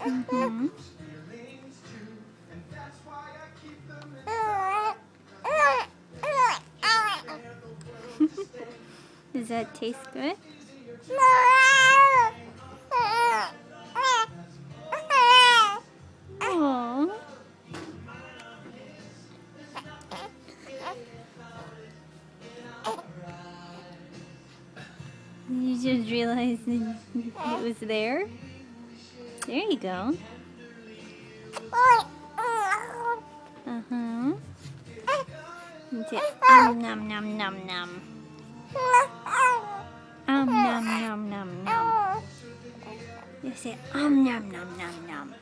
Mm-hmm. Does that taste good? Aww. You just realized it was there? There you go. Uh-huh. You say, nom nom nom nom. Nom nom nom nom. You say, nom nom nom nom.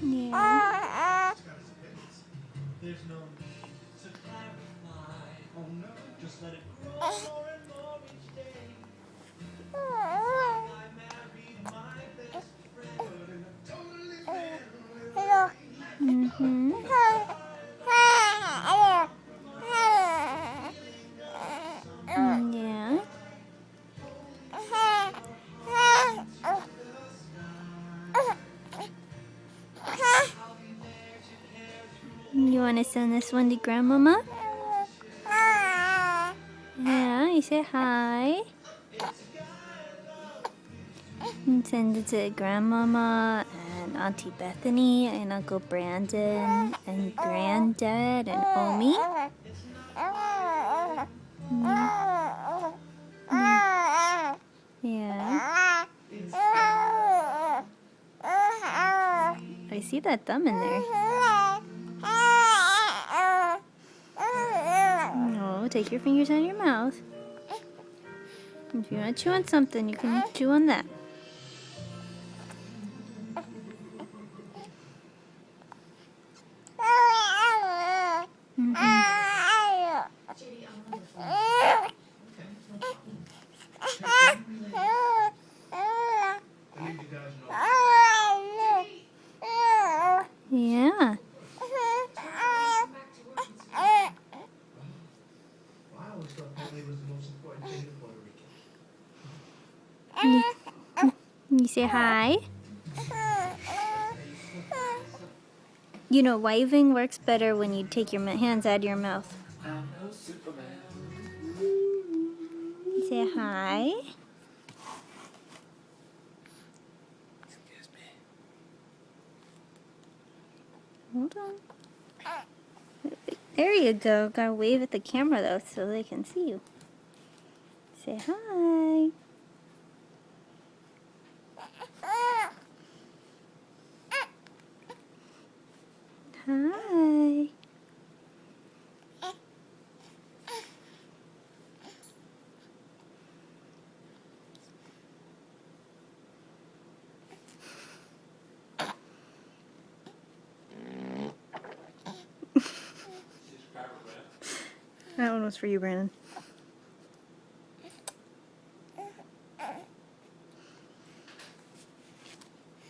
Yeah. There's no need to clarify. Oh no, just let it grow more and more each day. I married my best friend in a totally different way. Mm-hmm. Yeah. You want to send this one to Grandmama? Yeah, you say hi. And send it to Grandmama and Auntie Bethany and Uncle Brandon and Granddad and Omi. Yeah. I see that thumb in there. No, take your fingers out of your mouth. If you want to chew on something, you can chew on that. Mm-hmm. Yeah. I always thought family was the most important thing in Puerto Rico. You say hi. You know, waving works better when you take your hands out of your mouth. I'm no Superman. You say hi. Excuse me. Hold on. There you go. Gotta wave at the camera though so they can see you. Say hi. Hi. That one was for you, Brandon.